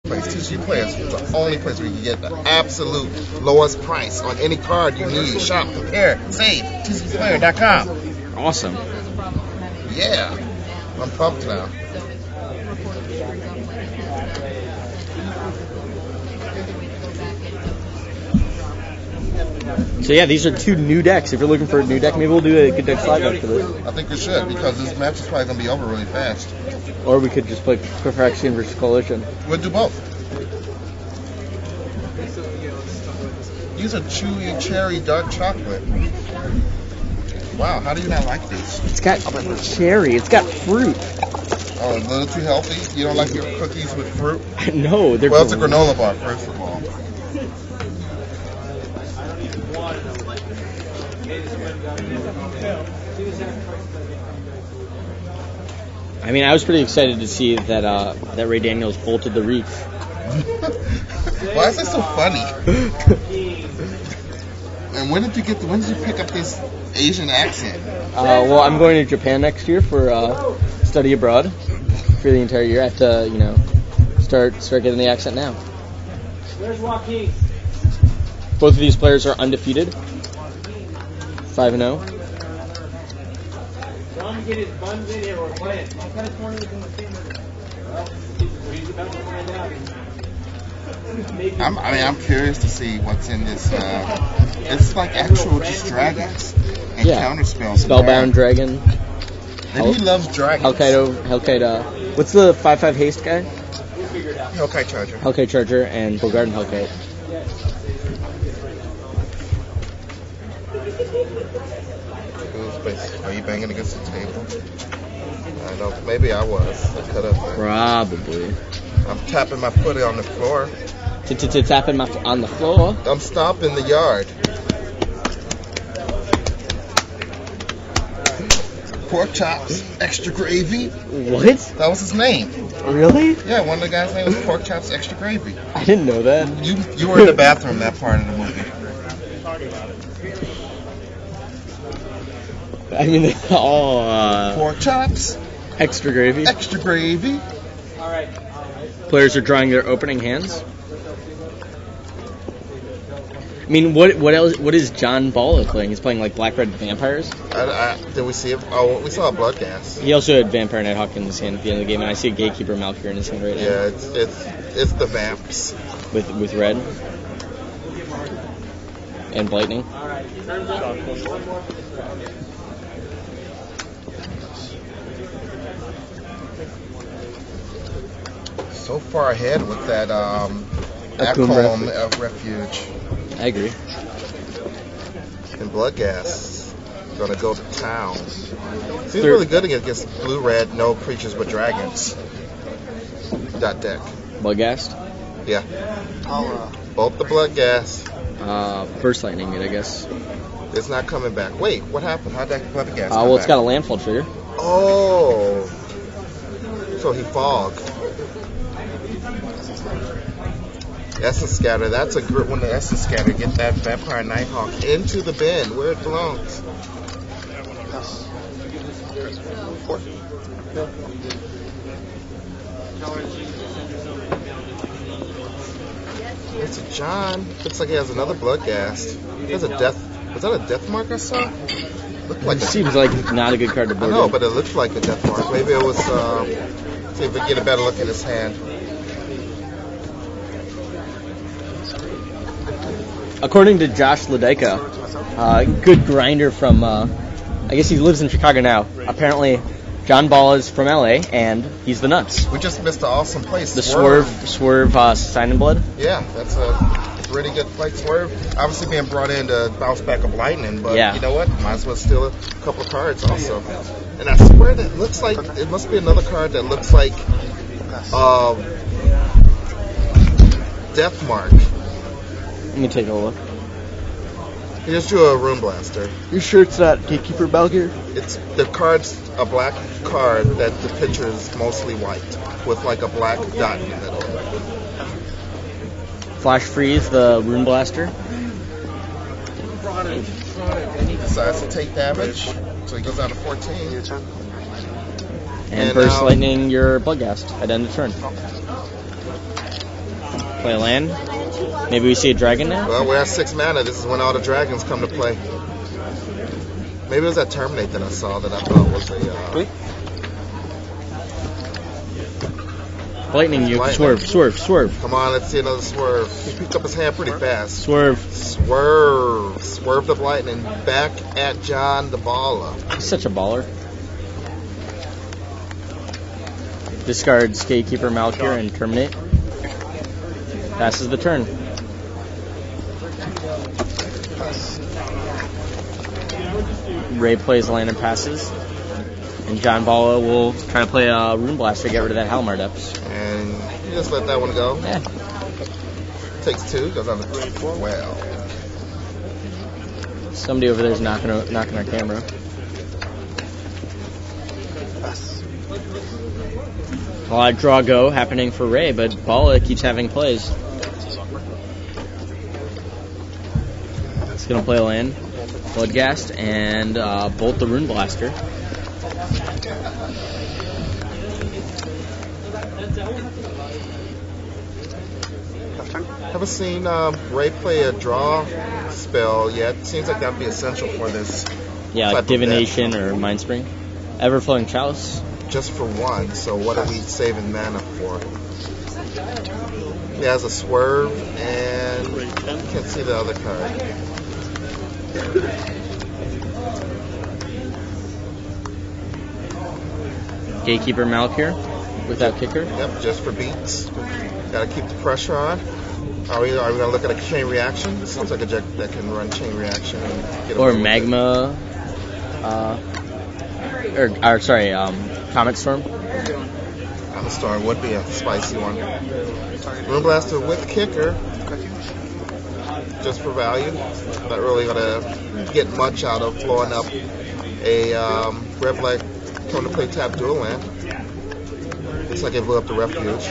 place. TCGplayer is the only place where you can get the absolute lowest price on any card you need. Shop, compare, save. TCGplayer.com. Awesome. Yeah. I'm pumped now. So yeah, these are 2 new decks. If you're looking for a new deck, maybe we'll do a good deck slide deck for this. I think we should, because this match is probably going to be over really fast. Or we could just play Perfection versus Coalition. We'll do both. These are chewy cherry dark chocolate. Wow, how do you not like these? It's got cherry. It's got fruit. Oh, a little too healthy? You don't like your cookies with fruit? No, they're Well, it's a granola bar, first of all. I mean, I was pretty excited to see that that Ray Daniels bolted the reef. Why is that so funny? And when did you pick up this Asian accent? Well, I'm going to Japan next year for study abroad for the entire year. I have to, start getting the accent now. Where's Joaquin? Both of these players are undefeated. 5-0. Tell him to get his buns in here. We're playing. What kind of tournament is in the same? Well, he's about to find out. I'm curious to see what's in this. It's like actual just dragons and counter spells. Spellbound dragon. And he loves dragons. Hellkite. What's the 5/5 haste guy? Hellkite Charger. Hellkite Charger and Bogard and Hellkite. Are you banging against the table? I know. Maybe I was. I could have. Probably. I'm tapping my foot on the floor. Tapping on the floor. I'm stomping the yard. Pork chops, extra gravy. What? That was his name. Really? Yeah, one of the guys' name was Pork Chops, extra gravy. I didn't know that. You were in the bathroom that part of the movie. I mean, all pork chops, extra gravy. Extra gravy. All right. Players are drawing their opening hands. I mean, what else? What is John Balla playing? He's playing like Black Red Vampires. Did we see it? Oh, we saw a Blood Gas. He also had Vampire Nighthawk in his hand at the end of the game, and I see a Gatekeeper Malkyr in his hand right now. Yeah, it's the vamps with red and Blightning. All right. So far ahead with that Acomb Refuge. I agree. And Blood Gas gonna go to town. He's really good against blue-red, no creatures but dragons. Dot deck. Blood Gas? Yeah. Both the Blood Gas. Burst Lightning it, I guess. It's not coming back. Wait, what happened? How'd that Blood Gas come well, it's back? got a landfall trigger. Oh. So he fogged. Essence Scatter, that's a good one to Essence Scatter. Get that Vampire Nighthawk into the bin where it belongs. It's a John. Looks like he has another Blood Gas. There's a death. Was that a death mark I saw? Looked like it seems like not a good card to board. I know, but it looked like a death mark. Maybe it was. See if we get a better look at his hand. According to Josh Ledeka, good grinder from, I guess he lives in Chicago now. Apparently, John Ball is from LA, and he's the nuts. We just missed an awesome place. The Swerve Sign and Blood? Yeah, that's a really good play. Swerve, obviously being brought in to bounce back of Lightning, but you know what? Might as well steal a couple of cards also. And I swear that it looks like, it must be another card that looks like Death Mark. Let me take a look. He just drew a Rune Blaster. You sure it's not Gatekeeper Malkyr? It's the card's a black card that the picture is mostly white with like a black dot in the middle. Flash Freeze, the Rune Blaster. He decides to take damage, so he goes down to 14. And Burst Lightning your Bloodghast at end of turn. Play a land. Maybe we see a dragon now? Well, we're at 6 mana. This is when all the dragons come to play. Maybe it was that Terminate that I saw that I thought was a... Lightning you. Lightning. Swerve. Come on, let's see another swerve. He picked up his hand pretty fast. Swerve the lightning back at John the Baller. He's such a baller. Discards Gatekeeper Malkir and Terminate. Passes the turn. Ray plays land and passes. And John Balla will try to play a Rune Blast to get rid of that Halmar Depths. And you just let that one go. Yeah. Takes 2, goes on to 12. Somebody over there is knocking our camera. A lot of draw go happening for Ray, but Balla keeps having plays. He's going to play a land, Bloodghast, and bolt the Rune Blaster. Haven't seen Ray play a draw spell yet. Seems like that would be essential for this. Yeah, like Divination or Mindspring. Everflowing Chalice. Just for 1, so what are we saving mana for? He has a swerve, and can't see the other card. Gatekeeper Malkir without kicker. Yep, just for beats. Gotta keep the pressure on. Are we gonna look at a chain reaction? It seems like a deck that can run chain reaction and get or magma. Comet Storm. Comet Storm would be a spicy one. Rune Blaster with kicker, just for value. Not really gonna get much out of blowing up a red black coming to play tap dual land. Looks like it blew up the refuge.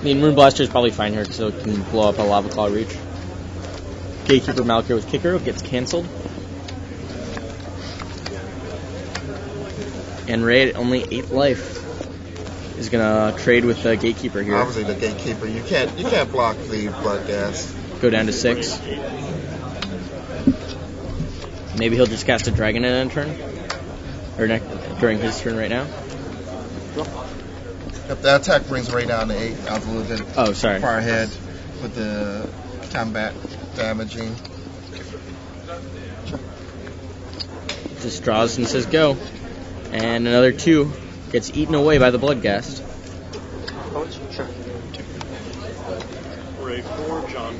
I mean, Rune Blaster is probably fine here because it can blow up a Lava Claw Reach. Gatekeeper Malkir with kicker gets cancelled. And Ray at only 8 life is gonna trade with the Gatekeeper here. Obviously, the Gatekeeper. You can't block the Bloodghast. Go down to 6. Maybe he'll just cast a Dragon in a turn, or during his turn right now. If that attack brings Ray down to 8, I was a little bit far ahead with the combat damaging. Just draws and says go. And another 2 gets eaten away by the Bloodghast. Sure. Ray 4, John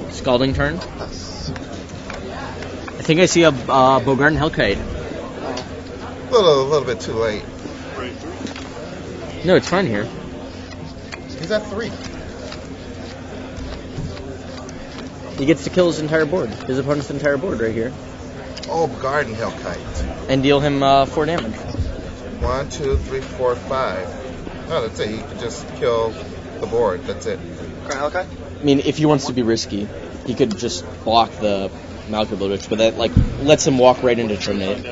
20. Scalding turn. I think I see a Bogart and Hellkite. A little bit too late. Ray 3. No, it's fine here. He's at 3. He gets to kill his entire board. His opponent's entire board right here. Oh, Garden Hellkite. And deal him 4 damage. 1, 2, 3, 4, 5. Oh, that's it. He could just kill the board. That's it. Garden Hellkite? I mean, if he wants to be risky, he could just block the Malkir Bloodwitch, but that lets him walk right into Terminate.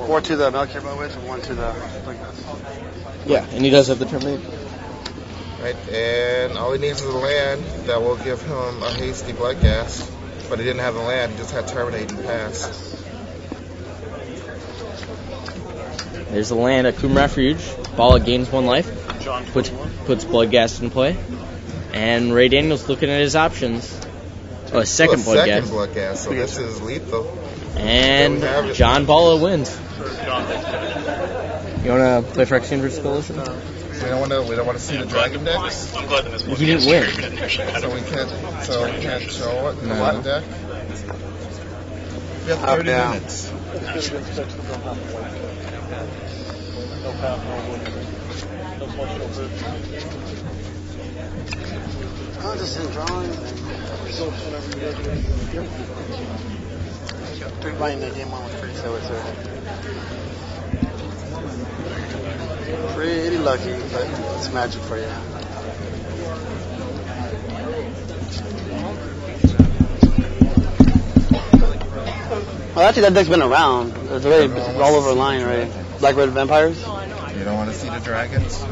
4 to the Malkir Bloodwitch and 1 to the Bloodghast. Yeah, and he does have the Terminate. Right, and all he needs is a land that will give him a hasty Bloodghast. But he didn't have the land, he just had Terminate and pass. There's the land at Kum Refuge. Balla gains 1 life. Puts Bloodghast in play. And Ray Daniels looking at his options. Oh, a second Bloodghast. So this is lethal. And John Balla wins. You want to play Phyrexian versus Coalition? We don't want to see the dragon decks. He didn't win. So we can't show it in the white deck. We have 30 minutes. I'm just in drawing. 3 buying the game 1 was free, so it's pretty lucky, but it's magic for you. actually, that deck's been around. It's already all over line already. Black Red Vampires. You don't want to see the dragons?